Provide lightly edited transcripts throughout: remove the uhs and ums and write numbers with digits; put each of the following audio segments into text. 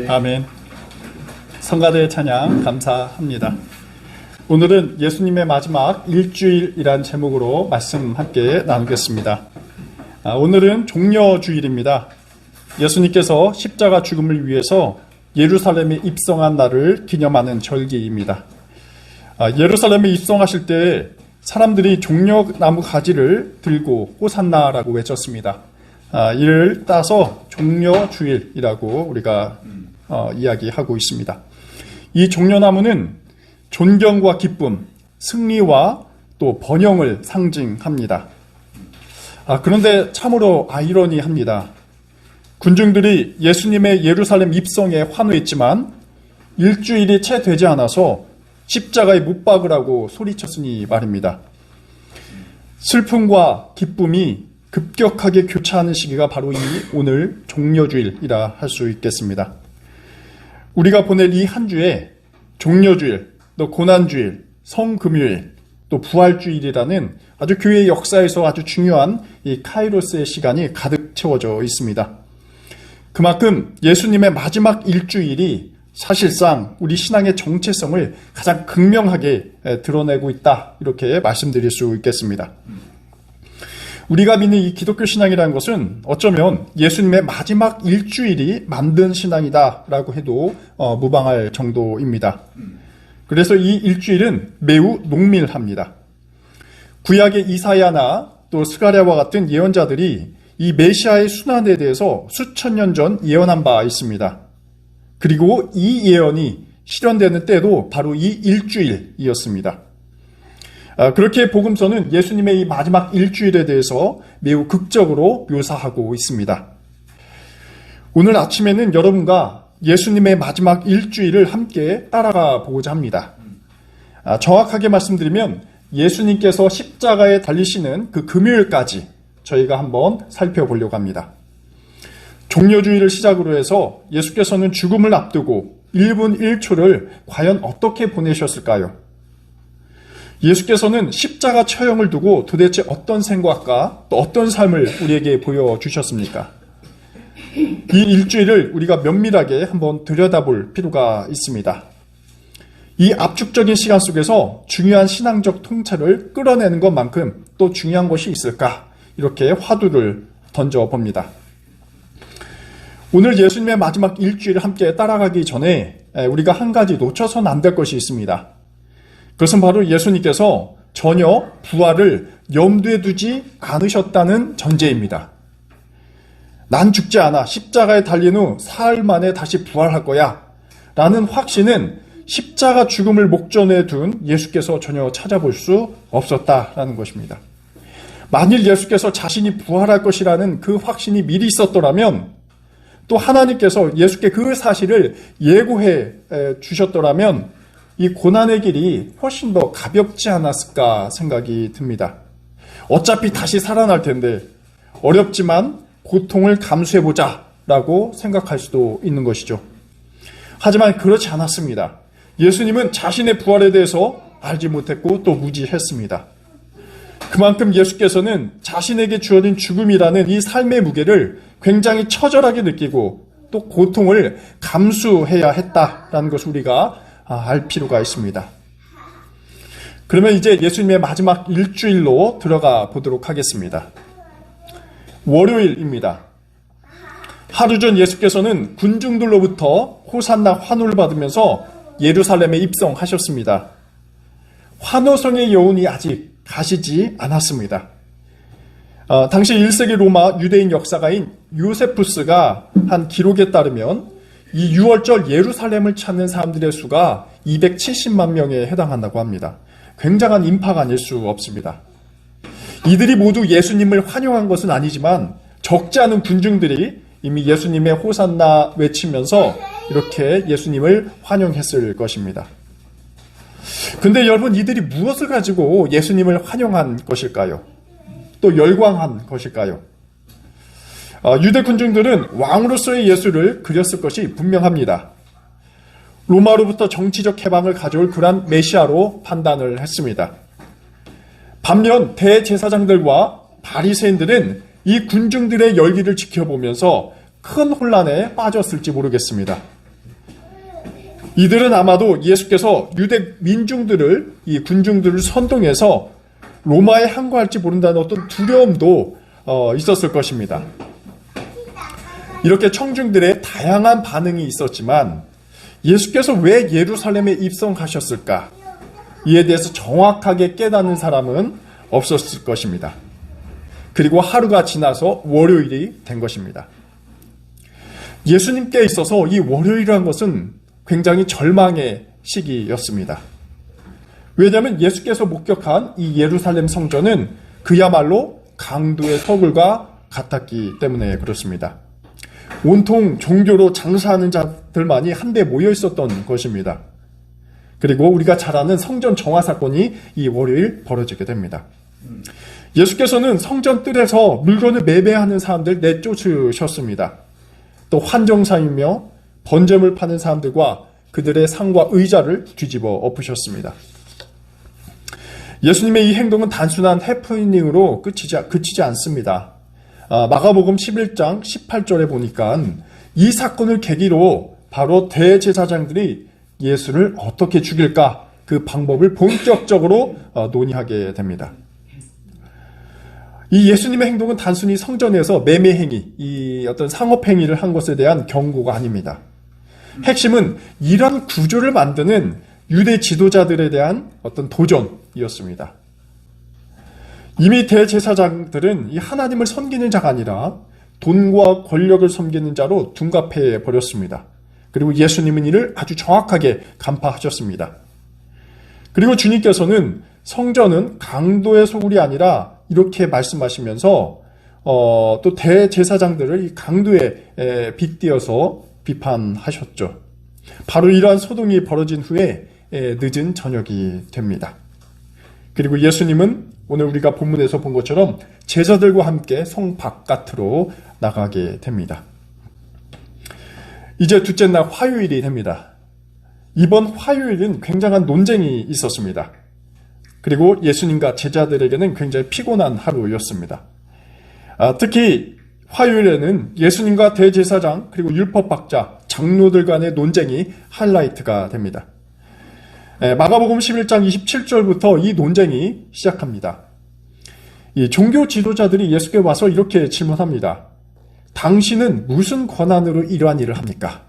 아멘. 성가대의 찬양 감사합니다. 오늘은 예수님의 마지막 일주일이란 제목으로 말씀 함께 나누겠습니다. 오늘은 종려주일입니다. 예수님께서 십자가 죽음을 위해서 예루살렘에 입성한 날을 기념하는 절기입니다. 예루살렘에 입성하실 때 사람들이 종려나무 가지를 들고 호산나라고 외쳤습니다. 이를 따서 종려주일이라고 우리가 이야기하고 있습니다. 이 종려나무는 존경과 기쁨, 승리와 또 번영을 상징합니다. 그런데 참으로 아이러니합니다. 군중들이 예수님의 예루살렘 입성에 환호했지만 일주일이 채 되지 않아서 십자가에 못 박으라고 소리쳤으니 말입니다. 슬픔과 기쁨이 급격하게 교차하는 시기가 바로 이 오늘 종려주일이라 할 수 있겠습니다. 우리가 보낼 이 한 주에 종려주일, 또 고난주일, 성금요일, 또 부활주일이라는 아주 교회 역사에서 아주 중요한 이 카이로스의 시간이 가득 채워져 있습니다. 그만큼 예수님의 마지막 일주일이 사실상 우리 신앙의 정체성을 가장 극명하게 드러내고 있다, 이렇게 말씀드릴 수 있겠습니다. 우리가 믿는 이 기독교 신앙이라는 것은 어쩌면 예수님의 마지막 일주일이 만든 신앙이다라고 해도 무방할 정도입니다. 그래서 이 일주일은 매우 농밀합니다. 구약의 이사야나 또 스가랴와 같은 예언자들이 이 메시아의 순환에 대해서 수천 년 전 예언한 바 있습니다. 그리고 이 예언이 실현되는 때도 바로 이 일주일이었습니다. 그렇게 복음서는 예수님의 이 마지막 일주일에 대해서 매우 극적으로 묘사하고 있습니다. 오늘 아침에는 여러분과 예수님의 마지막 일주일을 함께 따라가 보고자 합니다. 정확하게 말씀드리면 예수님께서 십자가에 달리시는 그 금요일까지 저희가 한번 살펴보려고 합니다. 종려주일을 시작으로 해서 예수께서는 죽음을 앞두고 1분 1초를 과연 어떻게 보내셨을까요? 예수께서는 십자가 처형을 두고 도대체 어떤 생각과 또 어떤 삶을 우리에게 보여주셨습니까? 이 일주일을 우리가 면밀하게 한번 들여다볼 필요가 있습니다. 이 압축적인 시간 속에서 중요한 신앙적 통찰을 끌어내는 것만큼 또 중요한 것이 있을까? 이렇게 화두를 던져봅니다. 오늘 예수님의 마지막 일주일을 함께 따라가기 전에 우리가 한 가지 놓쳐서는 안 될 것이 있습니다. 그것은 바로 예수님께서 전혀 부활을 염두에 두지 않으셨다는 전제입니다. 난 죽지 않아. 십자가에 달린 후 사흘 만에 다시 부활할 거야. 라는 확신은 십자가 죽음을 목전에 둔 예수께서 전혀 찾아볼 수 없었다라는 것입니다. 만일 예수께서 자신이 부활할 것이라는 그 확신이 미리 있었더라면, 또 하나님께서 예수께 그 사실을 예고해 주셨더라면 이 고난의 길이 훨씬 더 가볍지 않았을까 생각이 듭니다. 어차피 다시 살아날 텐데 어렵지만 고통을 감수해보자 라고 생각할 수도 있는 것이죠. 하지만 그렇지 않았습니다. 예수님은 자신의 부활에 대해서 알지 못했고 또 무지했습니다. 그만큼 예수께서는 자신에게 주어진 죽음이라는 이 삶의 무게를 굉장히 처절하게 느끼고 또 고통을 감수해야 했다라는 것을 우리가 알 필요가 있습니다. 그러면 이제 예수님의 마지막 일주일로 들어가 보도록 하겠습니다. 월요일입니다. 하루 전 예수께서는 군중들로부터 호산나 환호를 받으면서 예루살렘에 입성하셨습니다. 환호성의 여운이 아직 가시지 않았습니다. 당시 1세기 로마 유대인 역사가인 요세푸스가 한 기록에 따르면 이 6월절 예루살렘을 찾는 사람들의 수가 270만 명에 해당한다고 합니다. 굉장한 인파가 아닐 수 없습니다. 이들이 모두 예수님을 환영한 것은 아니지만 적지 않은 군중들이 이미 예수님의 호산나 외치면서 이렇게 예수님을 환영했을 것입니다. 근데 여러분, 이들이 무엇을 가지고 예수님을 환영한 것일까요? 또 열광한 것일까요? 유대 군중들은 왕으로서의 예수를 그렸을 것이 분명합니다. 로마로부터 정치적 해방을 가져올 그러한 메시아로 판단을 했습니다. 반면 대제사장들과 바리새인들은 이 군중들의 열기를 지켜보면서 큰 혼란에 빠졌을지 모르겠습니다. 이들은 아마도 예수께서 유대 민중들을, 이 군중들을 선동해서 로마에 항거할지 모른다는 어떤 두려움도 있었을 것입니다. 이렇게 청중들의 다양한 반응이 있었지만 예수께서 왜 예루살렘에 입성하셨을까? 이에 대해서 정확하게 깨닫는 사람은 없었을 것입니다. 그리고 하루가 지나서 월요일이 된 것입니다. 예수님께 있어서 이 월요일이라는 것은 굉장히 절망의 시기였습니다. 왜냐하면 예수께서 목격한 이 예루살렘 성전은 그야말로 강도의 서굴과 같았기 때문에 그렇습니다. 온통 종교로 장사하는 자들만이 한데 모여 있었던 것입니다. 그리고 우리가 잘 아는 성전 정화 사건이 이 월요일 벌어지게 됩니다. 예수께서는 성전 뜰에서 물건을 매매하는 사람들 내쫓으셨습니다. 또 환정사이며 번제물 파는 사람들과 그들의 상과 의자를 뒤집어 엎으셨습니다. 예수님의 이 행동은 단순한 해프닝으로 그치지 않습니다. 마가복음 11장 18절에 보니까 이 사건을 계기로 바로 대제사장들이 예수를 어떻게 죽일까 그 방법을 본격적으로 논의하게 됩니다. 이 예수님의 행동은 단순히 성전에서 매매 행위, 이 어떤 상업 행위를 한 것에 대한 경고가 아닙니다. 핵심은 이런 구조를 만드는 유대 지도자들에 대한 어떤 도전이었습니다. 이미 대제사장들은 이 하나님을 섬기는 자가 아니라 돈과 권력을 섬기는 자로 둔갑해 버렸습니다. 그리고 예수님은 이를 아주 정확하게 간파하셨습니다. 그리고 주님께서는 성전은 강도의 소굴이 아니라 이렇게 말씀하시면서 또 대제사장들을 이 강도에 빗대어서 비판하셨죠. 바로 이러한 소동이 벌어진 후에 늦은 저녁이 됩니다. 그리고 예수님은 오늘 우리가 본문에서 본 것처럼 제자들과 함께 성 바깥으로 나가게 됩니다. 이제 둘째 날 화요일이 됩니다. 이번 화요일은 굉장한 논쟁이 있었습니다. 그리고 예수님과 제자들에게는 굉장히 피곤한 하루였습니다. 특히 화요일에는 예수님과 대제사장 그리고 율법학자, 장로들 간의 논쟁이 하이라이트가 됩니다. 마가복음 11장 27절부터 이 논쟁이 시작합니다. 이 종교 지도자들이 예수께 와서 이렇게 질문합니다. 당신은 무슨 권한으로 이러한 일을 합니까?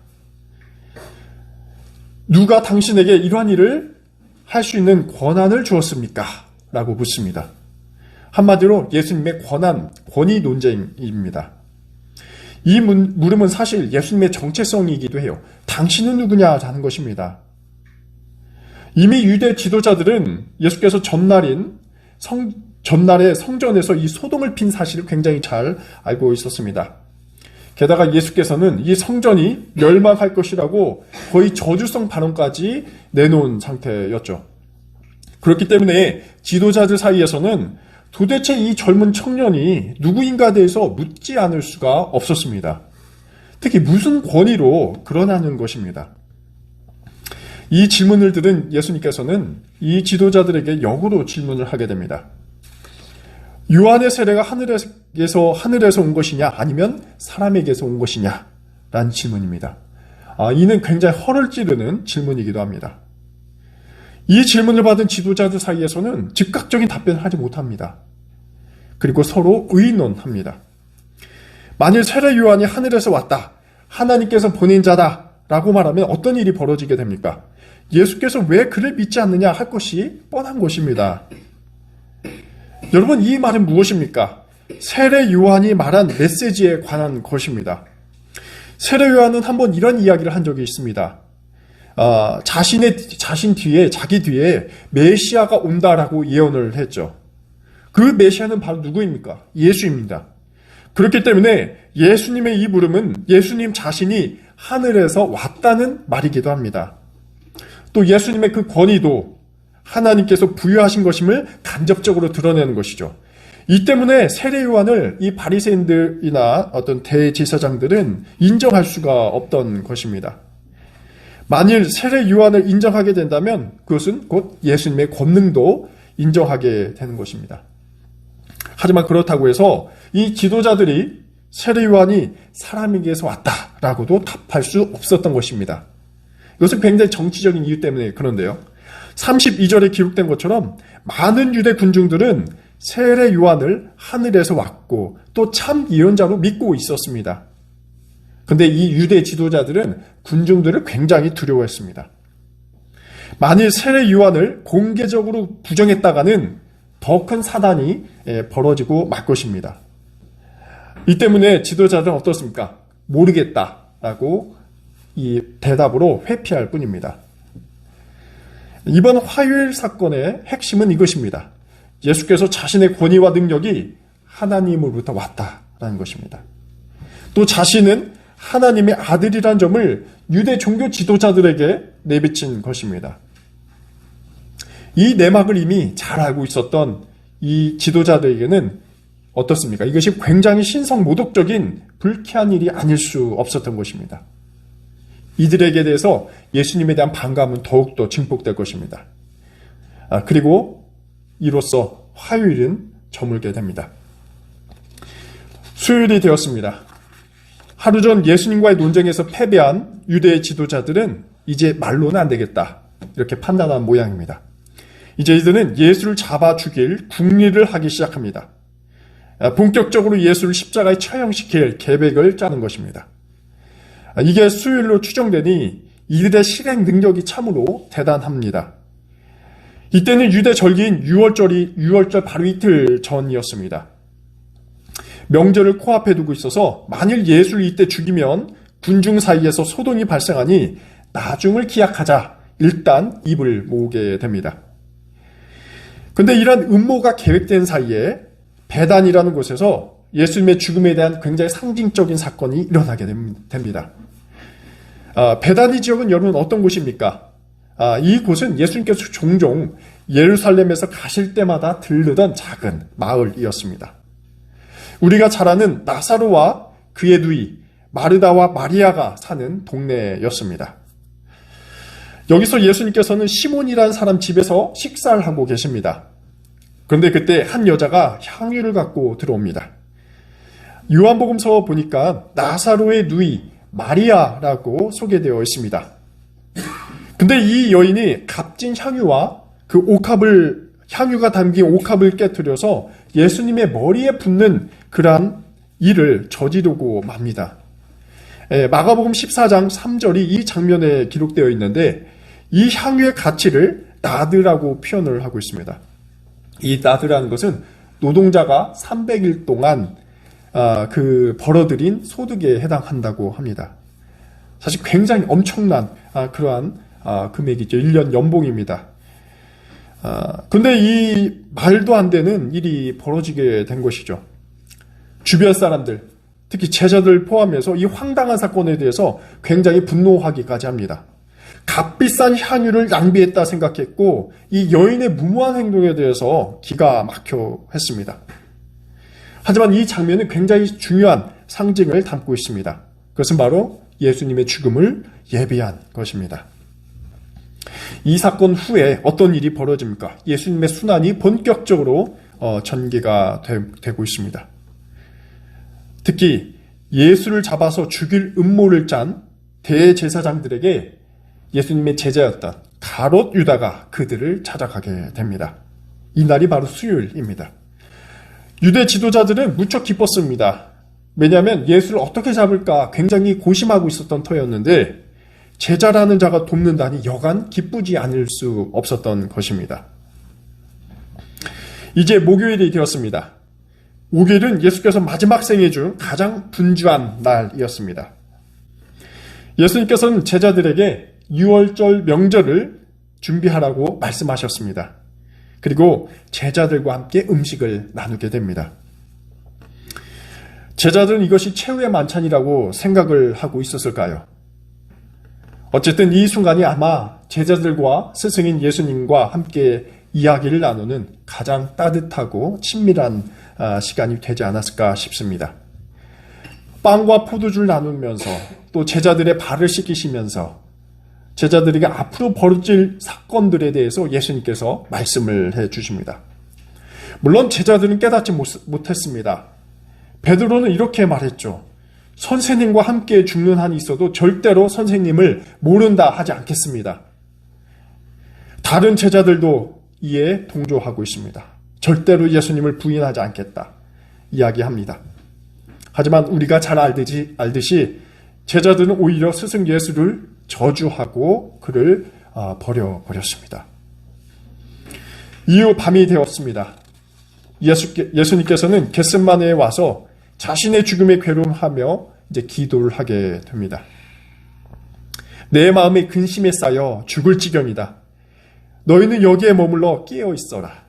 누가 당신에게 이러한 일을 할 수 있는 권한을 주었습니까? 라고 묻습니다. 한마디로 예수님의 권위 논쟁입니다. 이 물음은 사실 예수님의 정체성이기도 해요. 당신은 누구냐 하는 것입니다. 이미 유대 지도자들은 예수께서 전날에 성전에서 이 소동을 핀 사실을 굉장히 잘 알고 있었습니다. 게다가 예수께서는 이 성전이 멸망할 것이라고 거의 저주성 발언까지 내놓은 상태였죠. 그렇기 때문에 지도자들 사이에서는 도대체 이 젊은 청년이 누구인가에 대해서 묻지 않을 수가 없었습니다. 특히 무슨 권위로 그러냐는 것입니다. 이 질문을 들은 예수님께서는 이 지도자들에게 역으로 질문을 하게 됩니다. 요한의 세례가 하늘에서 온 것이냐 아니면 사람에게서 온 것이냐 라는 질문입니다. 이는 굉장히 허를 찌르는 질문이기도 합니다. 이 질문을 받은 지도자들 사이에서는 즉각적인 답변을 하지 못합니다. 그리고 서로 의논합니다. 만일 세례 요한이 하늘에서 왔다, 하나님께서 보낸 자다 라고 말하면 어떤 일이 벌어지게 됩니까? 예수께서 왜 그를 믿지 않느냐 할 것이 뻔한 것입니다. 여러분, 이 말은 무엇입니까? 세례 요한이 말한 메시지에 관한 것입니다. 세례 요한은 한번 이런 이야기를 한 적이 있습니다. 자기 뒤에 메시아가 온다라고 예언을 했죠. 그 메시아는 바로 누구입니까? 예수입니다. 그렇기 때문에 예수님의 이 물음은 예수님 자신이 하늘에서 왔다는 말이기도 합니다. 또 예수님의 그 권위도 하나님께서 부여하신 것임을 간접적으로 드러내는 것이죠. 이 때문에 세례 요한을 이 바리새인들이나 어떤 대제사장들은 인정할 수가 없던 것입니다. 만일 세례 요한을 인정하게 된다면 그것은 곧 예수님의 권능도 인정하게 되는 것입니다. 하지만 그렇다고 해서 이 지도자들이 세례 요한이 사람에게서 왔다라고도 답할 수 없었던 것입니다. 이것은 굉장히 정치적인 이유 때문에 그런데요. 32절에 기록된 것처럼 많은 유대 군중들은 세례 요한을 하늘에서 왔고 또 참 예언자로 믿고 있었습니다. 근데 이 유대 지도자들은 군중들을 굉장히 두려워했습니다. 만일 세례 요한을 공개적으로 부정했다가는 더 큰 사단이 벌어지고 말 것입니다. 이 때문에 지도자들은 어떻습니까? 모르겠다라고 이 대답으로 회피할 뿐입니다. 이번 화요일 사건의 핵심은 이것입니다. 예수께서 자신의 권위와 능력이 하나님으로부터 왔다라는 것입니다. 또 자신은 하나님의 아들이란 점을 유대 종교 지도자들에게 내비친 것입니다. 이 내막을 이미 잘 알고 있었던 이 지도자들에게는 어떻습니까? 이것이 굉장히 신성모독적인 불쾌한 일이 아닐 수 없었던 것입니다. 이들에게 대해서 예수님에 대한 반감은 더욱더 증폭될 것입니다. 그리고 이로써 화요일은 저물게 됩니다. 수요일이 되었습니다. 하루 전 예수님과의 논쟁에서 패배한 유대 지도자들은 이제 말로는 안 되겠다, 이렇게 판단한 모양입니다. 이제 이들은 예수를 잡아 죽일 궁리를 하기 시작합니다. 본격적으로 예수를 십자가에 처형시킬 계획을 짜는 것입니다. 이게 수요일로 추정되니 이들의 실행 능력이 참으로 대단합니다. 이때는 유대 절기인 6월절 바로 이틀 전이었습니다. 명절을 코앞에 두고 있어서 만일 예수를 이때 죽이면 군중 사이에서 소동이 발생하니 나중을 기약하자 일단 입을 모으게 됩니다. 근데 이런 음모가 계획된 사이에 베단이라는 곳에서 예수님의 죽음에 대한 굉장히 상징적인 사건이 일어나게 됩니다. 베다니 지역은 여러분 어떤 곳입니까? 이곳은 예수님께서 종종 예루살렘에서 가실 때마다 들르던 작은 마을이었습니다. 우리가 잘 아는 나사로와 그의 누이 마르다와 마리아가 사는 동네였습니다. 여기서 예수님께서는 시몬이라는 사람 집에서 식사를 하고 계십니다. 그런데 그때 한 여자가 향유를 갖고 들어옵니다. 요한복음서 보니까 나사로의 누이 마리아라고 소개되어 있습니다. 근데 이 여인이 값진 향유와 그 향유가 담긴 옥합을 깨뜨려서 예수님의 머리에 붓는 그러한 일을 저지르고 맙니다. 마가복음 14장 3절이 이 장면에 기록되어 있는데 이 향유의 가치를 나드라고 표현을 하고 있습니다. 이 나드라는 것은 노동자가 300일 동안 벌어들인 소득에 해당한다고 합니다. 사실 굉장히 엄청난 그러한 금액이죠. 1년 연봉입니다. 근데 이 말도 안 되는 일이 벌어지게 된 것이죠. 주변 사람들, 특히 제자들 포함해서 이 황당한 사건에 대해서 굉장히 분노하기까지 합니다. 값비싼 향유를 낭비했다 생각했고 이 여인의 무모한 행동에 대해서 기가 막혀 했습니다. 하지만 이 장면은 굉장히 중요한 상징을 담고 있습니다. 그것은 바로 예수님의 죽음을 예비한 것입니다. 이 사건 후에 어떤 일이 벌어집니까? 예수님의 순환이 본격적으로 전개가 되고 있습니다. 특히 예수를 잡아서 죽일 음모를 짠 대제사장들에게 예수님의 제자였던 가롯 유다가 그들을 찾아가게 됩니다. 이날이 바로 수요일입니다. 유대 지도자들은 무척 기뻤습니다. 왜냐하면 예수를 어떻게 잡을까 굉장히 고심하고 있었던 터였는데 제자라는 자가 돕는다니 여간 기쁘지 않을 수 없었던 것입니다. 이제 목요일이 되었습니다. 목요일은 예수께서 마지막 생애 중 가장 분주한 날이었습니다. 예수님께서는 제자들에게 6월절 명절을 준비하라고 말씀하셨습니다. 그리고 제자들과 함께 음식을 나누게 됩니다. 제자들은 이것이 최후의 만찬이라고 생각을 하고 있었을까요? 어쨌든 이 순간이 아마 제자들과 스승인 예수님과 함께 이야기를 나누는 가장 따뜻하고 친밀한 시간이 되지 않았을까 싶습니다. 빵과 포도주를 나누면서 또 제자들의 발을 씻기시면서 제자들에게 앞으로 벌어질 사건들에 대해서 예수님께서 말씀을 해 주십니다. 물론 제자들은 깨닫지 못했습니다. 베드로는 이렇게 말했죠. 선생님과 함께 죽는 한이 있어도 절대로 선생님을 모른다 하지 않겠습니다. 다른 제자들도 이에 동조하고 있습니다. 절대로 예수님을 부인하지 않겠다 이야기합니다. 하지만 우리가 잘 알듯이 제자들은 오히려 스승 예수를 저주하고 그를 버려버렸습니다. 이후 밤이 되었습니다. 예수님께서는 겟세마네에 와서 자신의 죽음에 괴로움하며 이제 기도를 하게 됩니다. 내 마음에 근심에 쌓여 죽을 지경이다. 너희는 여기에 머물러 깨어 있어라.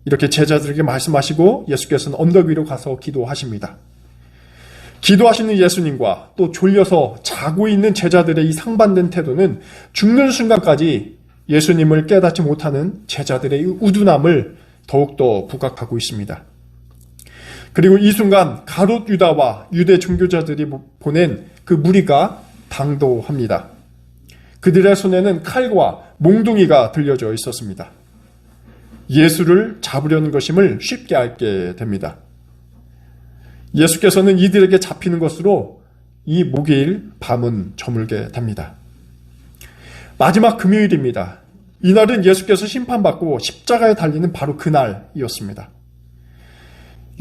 이렇게 제자들에게 말씀하시고 예수께서는 언덕 위로 가서 기도하십니다. 기도하시는 예수님과 또 졸려서 자고 있는 제자들의 이 상반된 태도는 죽는 순간까지 예수님을 깨닫지 못하는 제자들의 우둔함을 더욱더 부각하고 있습니다. 그리고 이 순간 가롯 유다와 유대 종교자들이 보낸 그 무리가 당도합니다. 그들의 손에는 칼과 몽둥이가 들려져 있었습니다. 예수를 잡으려는 것임을 쉽게 알게 됩니다. 예수께서는 이들에게 잡히는 것으로 이 목요일 밤은 저물게 됩니다. 마지막 금요일입니다. 이날은 예수께서 심판받고 십자가에 달리는 바로 그날이었습니다.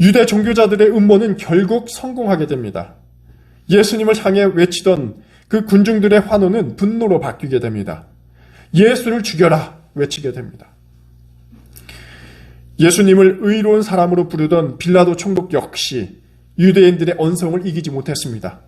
유대 종교자들의 음모는 결국 성공하게 됩니다. 예수님을 향해 외치던 그 군중들의 환호는 분노로 바뀌게 됩니다. 예수를 죽여라 외치게 됩니다. 예수님을 의로운 사람으로 부르던 빌라도 총독 역시 유대인들의 언성을 이기지 못했습니다.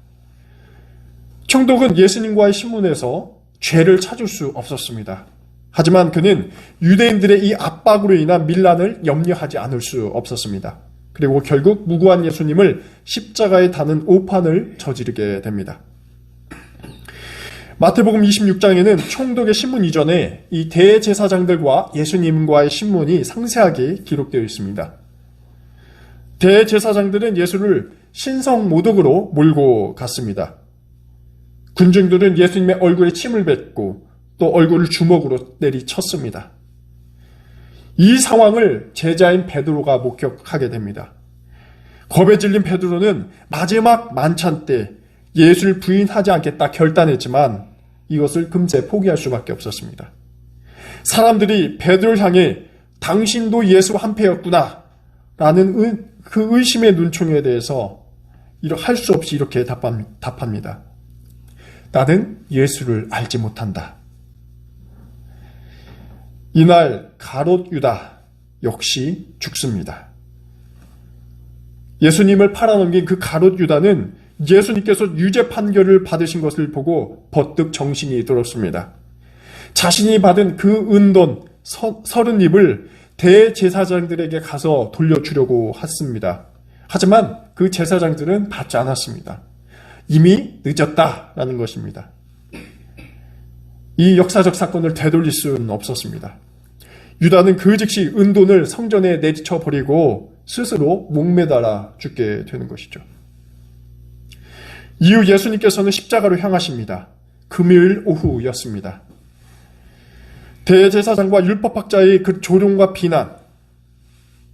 총독은 예수님과의 신문에서 죄를 찾을 수 없었습니다. 하지만 그는 유대인들의 이 압박으로 인한 밀란을 염려하지 않을 수 없었습니다. 그리고 결국 무고한 예수님을 십자가에 다는 오판을 저지르게 됩니다. 마태복음 26장에는 총독의 신문 이전에 이 대제사장들과 예수님과의 신문이 상세하게 기록되어 있습니다. 대제사장들은 예수를 신성모독으로 몰고 갔습니다. 군중들은 예수님의 얼굴에 침을 뱉고 또 얼굴을 주먹으로 내리쳤습니다. 이 상황을 제자인 베드로가 목격하게 됩니다. 겁에 질린 베드로는 마지막 만찬 때 예수를 부인하지 않겠다 결단했지만 이것을 금세 포기할 수밖에 없었습니다. 사람들이 베드로를 향해 당신도 예수 한패였구나 라는 그 의심의 눈총에 대해서 할 수 없이 이렇게 답합니다. 나는 예수를 알지 못한다. 이날 가롯 유다 역시 죽습니다. 예수님을 팔아넘긴 그 가롯 유다는 예수님께서 유죄 판결을 받으신 것을 보고 버뜩 정신이 들었습니다. 자신이 받은 그 은돈 30입을 대제사장들에게 가서 돌려주려고 했습니다. 하지만 그 제사장들은 받지 않았습니다. 이미 늦었다라는 것입니다. 이 역사적 사건을 되돌릴 수는 없었습니다. 유다는 그 즉시 은돈을 성전에 내비쳐버리고 스스로 목매달아 죽게 되는 것이죠. 이후 예수님께서는 십자가로 향하십니다. 금요일 오후였습니다. 대제사장과 율법학자의 그 조롱과 비난,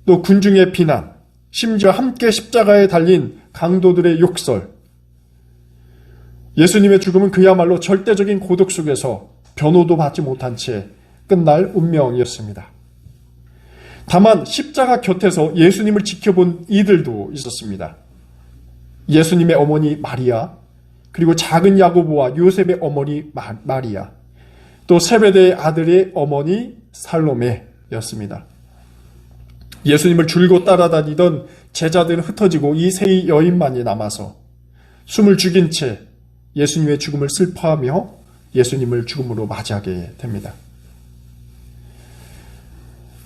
또 군중의 비난, 심지어 함께 십자가에 달린 강도들의 욕설, 예수님의 죽음은 그야말로 절대적인 고독 속에서 변호도 받지 못한 채 끝날 운명이었습니다. 다만 십자가 곁에서 예수님을 지켜본 이들도 있었습니다. 예수님의 어머니 마리아, 그리고 작은 야고보와 요셉의 어머니 마리아, 또 세베대의 아들의 어머니 살로메였습니다. 예수님을 줄곧 따라다니던 제자들은 흩어지고 이 세 여인만이 남아서 숨을 죽인 채 예수님의 죽음을 슬퍼하며 예수님을 죽음으로 맞이하게 됩니다.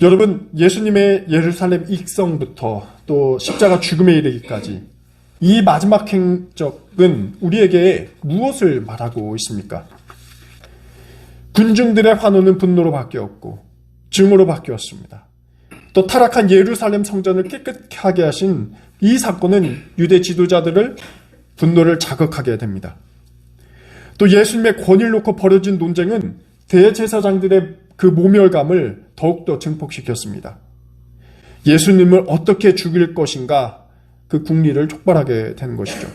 여러분, 예수님의 예루살렘 입성부터 또 십자가 죽음에 이르기까지 이 마지막 행적은 우리에게 무엇을 말하고 있습니까? 군중들의 환호는 분노로 바뀌었고 증오로 바뀌었습니다. 또 타락한 예루살렘 성전을 깨끗하게 하신 이 사건은 유대 지도자들을 분노를 자극하게 됩니다. 또 예수님의 권위를 놓고 벌어진 논쟁은 대제사장들의 그 모멸감을 더욱더 증폭시켰습니다. 예수님을 어떻게 죽일 것인가 그 국리를 촉발하게 되는 것이죠.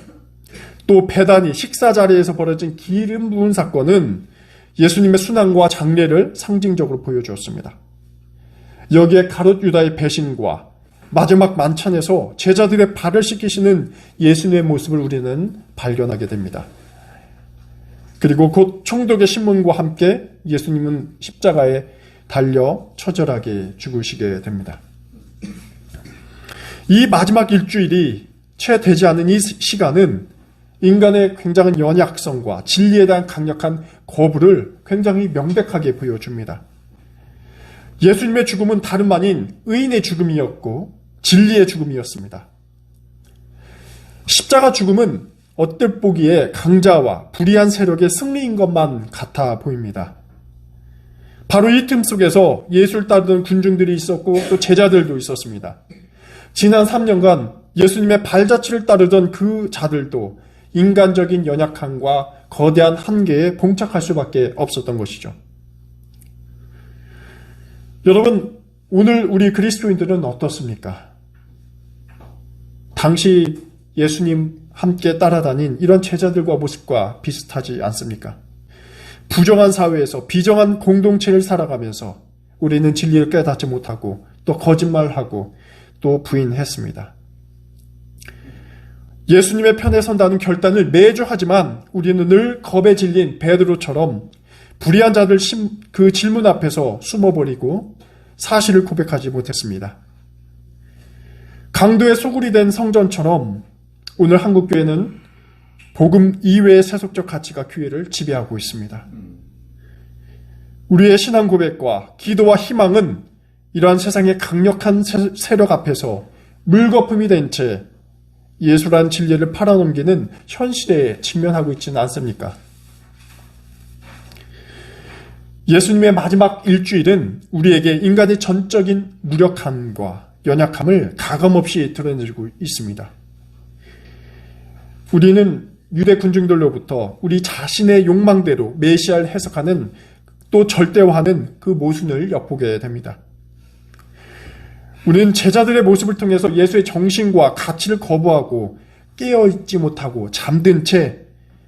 또 베다니 식사 자리에서 벌어진 기름 부은 사건은 예수님의 순환과 장례를 상징적으로 보여주었습니다. 여기에 가룟 유다의 배신과 마지막 만찬에서 제자들의 발을 씻기시는 예수님의 모습을 우리는 발견하게 됩니다. 그리고 곧 총독의 신문과 함께 예수님은 십자가에 달려 처절하게 죽으시게 됩니다. 이 마지막 일주일이 채 되지 않은 이 시간은 인간의 굉장한 연약성과 진리에 대한 강력한 거부를 굉장히 명백하게 보여줍니다. 예수님의 죽음은 다름 아닌 의인의 죽음이었고 진리의 죽음이었습니다. 십자가 죽음은 엇들 보기에 강자와 불의한 세력의 승리인 것만 같아 보입니다. 바로 이 틈 속에서 예수를 따르던 군중들이 있었고 또 제자들도 있었습니다. 지난 3년간 예수님의 발자취를 따르던 그 자들도 인간적인 연약함과 거대한 한계에 봉착할 수밖에 없었던 것이죠. 여러분, 오늘 우리 그리스도인들은 어떻습니까? 당시 예수님 함께 따라다닌 이런 제자들과 모습과 비슷하지 않습니까? 부정한 사회에서 비정한 공동체를 살아가면서 우리는 진리를 깨닫지 못하고 또 거짓말하고 또 부인했습니다. 예수님의 편에 선다는 결단을 매주 하지만 우리는 늘 겁에 질린 베드로처럼 불의한 자들 그 질문 앞에서 숨어버리고 사실을 고백하지 못했습니다. 강도의 소굴이 된 성전처럼 오늘 한국교회는 복음 이외의 세속적 가치가 교회를 지배하고 있습니다. 우리의 신앙 고백과 기도와 희망은 이러한 세상의 강력한 세력 앞에서 물거품이 된 채 예수란 진리를 팔아넘기는 현실에 직면하고 있지는 않습니까? 예수님의 마지막 일주일은 우리에게 인간의 전적인 무력함과 연약함을 가감없이 드러내주고 있습니다. 우리는 유대 군중들로부터 우리 자신의 욕망대로 메시아를 해석하는 또 절대화하는 그 모순을 엿보게 됩니다. 우리는 제자들의 모습을 통해서 예수의 정신과 가치를 거부하고 깨어있지 못하고 잠든 채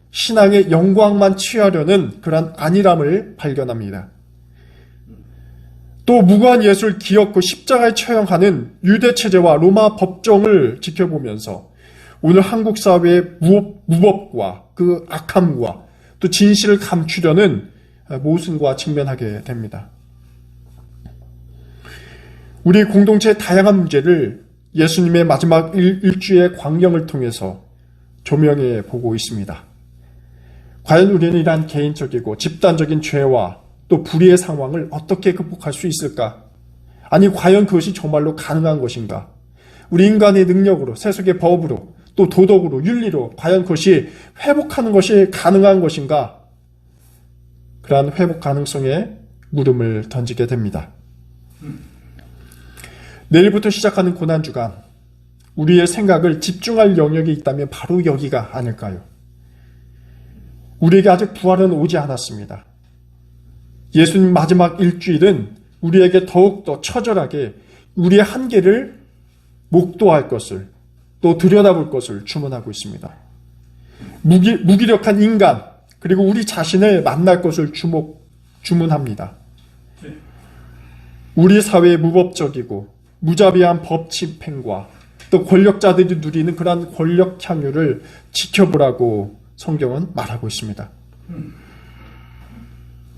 신앙의 영광만 취하려는 그러한 안일함을 발견합니다. 또 무고한 예수를 기었고 십자가에 처형하는 유대 체제와 로마 법정을 지켜보면서 오늘 한국 사회의 무법과 그 악함과 또 진실을 감추려는 모순과 직면하게 됩니다. 우리 공동체의 다양한 문제를 예수님의 마지막 일주의 광경을 통해서 조명해 보고 있습니다. 과연 우리는 이러한 개인적이고 집단적인 죄와 또 불의의 상황을 어떻게 극복할 수 있을까? 아니, 과연 그것이 정말로 가능한 것인가? 우리 인간의 능력으로, 세속의 법으로, 또 도덕으로, 윤리로 과연 그것이 회복하는 것이 가능한 것인가? 그러한 회복 가능성에 물음을 던지게 됩니다. 내일부터 시작하는 고난주간, 우리의 생각을 집중할 영역이 있다면 바로 여기가 아닐까요? 우리에게 아직 부활은 오지 않았습니다. 예수님 마지막 일주일은 우리에게 더욱더 처절하게 우리의 한계를 목도할 것을 또 들여다볼 것을 주문하고 있습니다. 무기력한 인간 그리고 우리 자신을 만날 것을 주문합니다. 우리 사회의 무법적이고 무자비한 법 집행과 또 권력자들이 누리는 그러한 권력 향유를 지켜보라고 성경은 말하고 있습니다.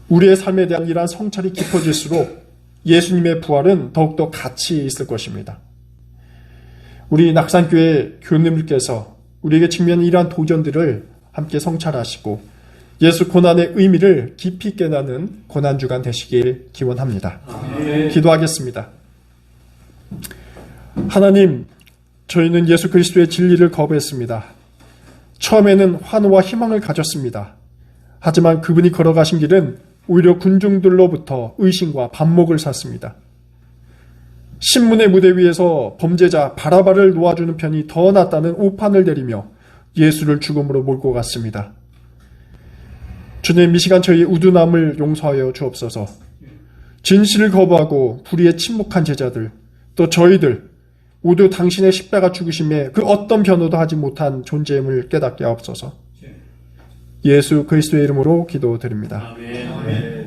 우리의 삶에 대한 이러한 성찰이 깊어질수록 예수님의 부활은 더욱더 가치 있을 것입니다. 우리 낙산교회 교우님들께서 우리에게 직면한 이러한 도전들을 함께 성찰하시고 예수 고난의 의미를 깊이 깨닫는 고난주간 되시길 기원합니다. 기도하겠습니다. 하나님, 저희는 예수 그리스도의 진리를 거부했습니다. 처음에는 환호와 희망을 가졌습니다. 하지만 그분이 걸어가신 길은 오히려 군중들로부터 의심과 반목을 샀습니다. 신문의 무대 위에서 범죄자 바라바를 놓아주는 편이 더 낫다는 오판을 내리며 예수를 죽음으로 몰고 갔습니다. 주님, 이 시간 저희의 우둔함을 용서하여 주옵소서. 진실을 거부하고 불의에 침묵한 제자들, 또 저희들, 모두 당신의 십자가 죽으심에 그 어떤 변호도 하지 못한 존재임을 깨닫게 하옵소서. 예수 그리스도의 이름으로 기도드립니다. 아멘.